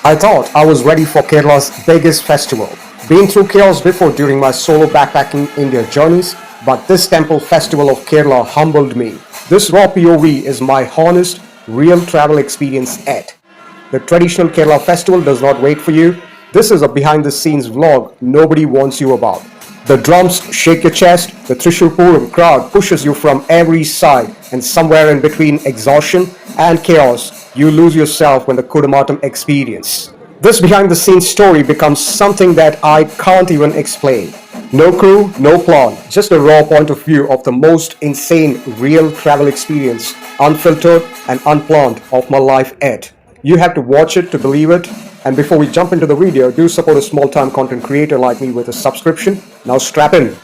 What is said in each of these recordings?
I thought I was ready for Kerala's biggest festival. Been through chaos before during my solo backpacking India journeys, but this temple festival of Kerala humbled me. This raw POV is my honest, real travel experience yet. The traditional Kerala festival does not wait for you. This is a behind the scenes vlog nobody warns you about. The drums shake your chest, the Thrissur Pooram crowd pushes you from every side, and somewhere in between exhaustion and chaos, you lose yourself when the Kudamattam experience. This behind the scenes story becomes something that I can't even explain. No crew, no plan, just a raw point of view of the most insane real travel experience, unfiltered and unplanned of my life yet. You have to watch it to believe it. And before we jump into the video, do support a small-time content creator like me with a subscription. Now strap in.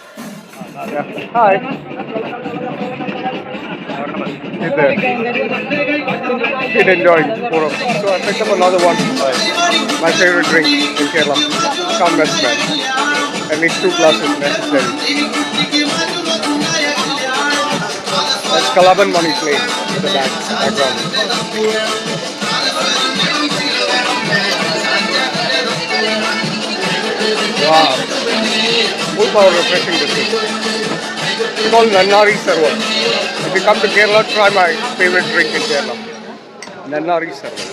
Hi. He's there. He's enjoying Pooram. So I picked up another one. My favorite drink in Kerala. Can't mess, man. At least 2 glasses necessary. That's Kalaban money playing in the background. Wow. Full power refreshing biscuit. It's called Nannari Sarwar. If you come to Kerala, try my favorite drink in Kerala. Nannari Sarwar.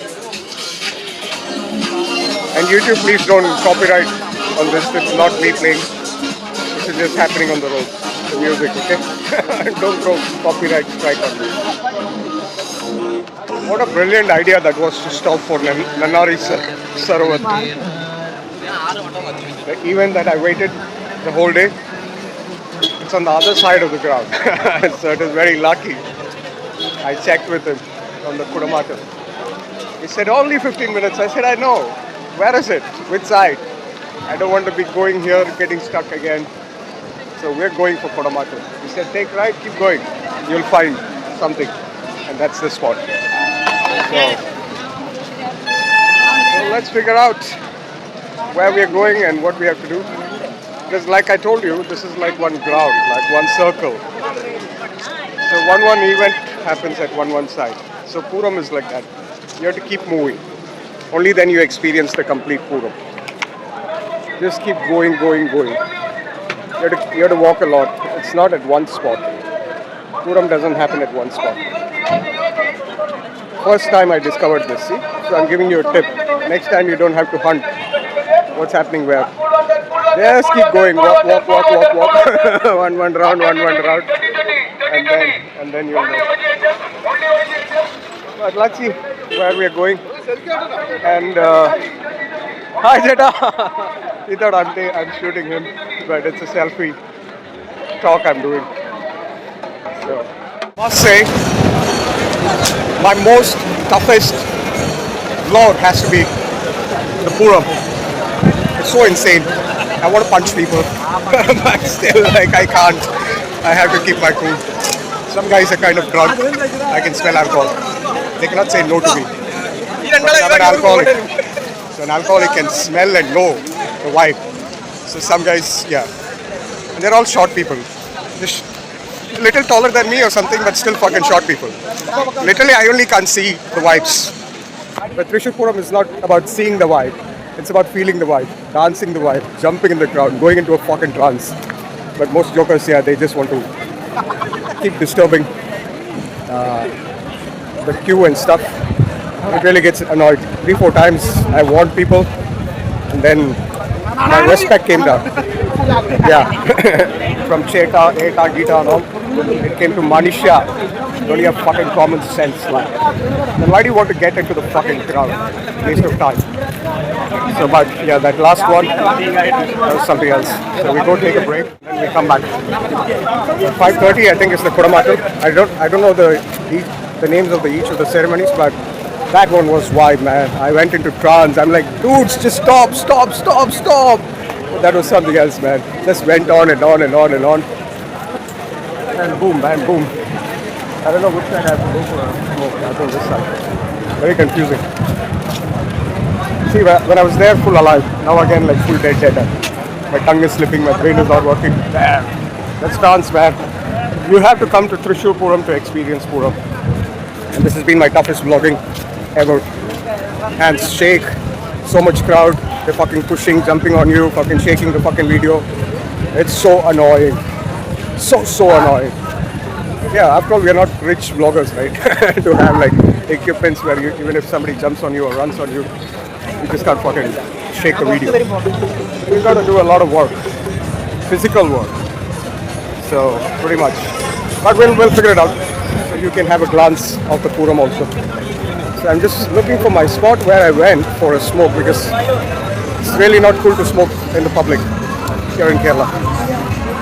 And YouTube, please don't copyright on this. It's not me playing. This is just happening on the road. The music, okay? Don't throw copyright strike on me. What a brilliant idea that was to stop for Nannari Sarwar. The event that I waited the whole day, it's on the other side of the ground. So it is very lucky. I checked with him on the Kudamattam. He said only 15 minutes. I said, I know. Where is it? Which side? I don't want to be going here, getting stuck again. So we're going for Kudamattam. He said, take right, keep going. You'll find something. And that's the spot. So let's figure out where we are going and what we have to do. Because like I told you, this is like one ground, like one circle. So one event happens at one side. So Pooram is like that. You have to keep moving. Only then you experience the complete Pooram. Just keep going. You have to walk a lot. It's not at one spot. Pooram doesn't happen at one spot. First time I discovered this, see? So I'm giving you a tip. Next time you don't have to hunt what's happening where. Just keep going, walk. one round. And then you'll know. But let's see where we are going. And hi Chenda! He thought I'm shooting him, but it's a selfie talk I'm doing. So, must say, my most toughest vlog has to be the Pooram. It's so insane. I want to punch people, but still, like, I can't. I have to keep my cool. Some guys are kind of drunk. I can smell alcohol. They cannot say no to me. But I'm an alcoholic. So an alcoholic can smell and know the vibe. So some guys, yeah. And they're all short people. Just a little taller than me or something, but still fucking short people. Literally, I only can't see the vibes. But Thrissur Pooram is not about seeing the vibe. It's about feeling the vibe, dancing the vibe, jumping in the crowd, going into a fucking trance. But most jokers, yeah, they just want to keep disturbing the queue and stuff. It really gets annoyed. 3-4 times I warned people, and then my respect came down. Yeah, from Chenda, Eta, Gita and all, it came to Manisha. You only have fucking common sense. Like, then why do you want to get into the fucking crowd? Waste of time. So, but yeah, that last one, that was something else. So we go take a break, and we come back. 5:30, I think, is the Kudamattam. I don't know the names of each of the ceremonies, but that one was wide, man. I went into trance. I'm like, dudes, just stop. But that was something else, man. Just went on and on. And boom, bam, boom. I don't know which side I have to go for a smoke. I think this side. Very confusing. See, when I was there, full alive. Now again, like full dead. My tongue is slipping, my brain is not working. Damn. That's trance, man. You have to come to Thrissur Pooram to experience Pooram. And this has been my toughest vlogging ever. Hands shake, So much crowd, they're fucking pushing, jumping on you, fucking shaking the fucking video. It's so annoying. So annoying. Yeah, after all, we are not rich vloggers, right? To have like equipments where you, even if somebody jumps on you or runs on you, you just can't fucking shake the video. You got to do a lot of work, physical work. So pretty much, but we'll figure it out. So you can have a glance of the Pooram also. So I'm just looking for my spot where I went for a smoke because it's really not cool to smoke in the public here in Kerala.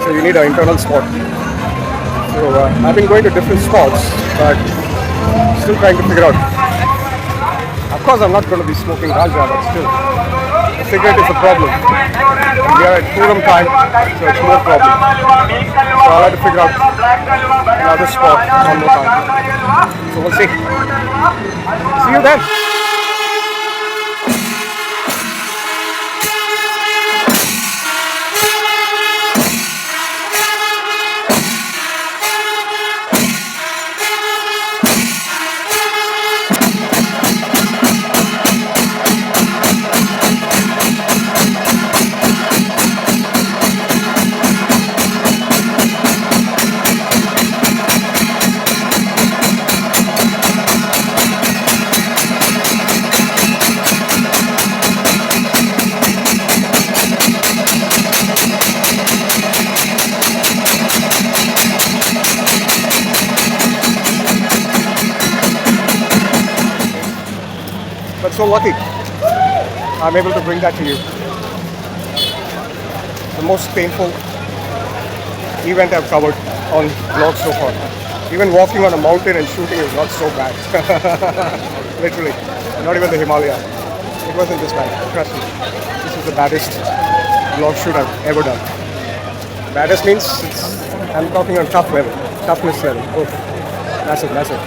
So you need an internal spot. So I've been going to different spots, but still trying to figure out. Of course, I'm not going to be smoking ganja, but still, cigarette is a problem. We are at Pooram time, so it's more problem. So I'll have to figure out another spot one more time. So we'll see. See you then. But so lucky, I'm able to bring that to you. The most painful event I've covered on vlogs so far. Even walking on a mountain and shooting is not so bad. Literally, not even the Himalaya. It wasn't this bad, trust me. This is the baddest vlog shoot I've ever done. Baddest means I'm talking on tough level, toughness level. Oh, massive.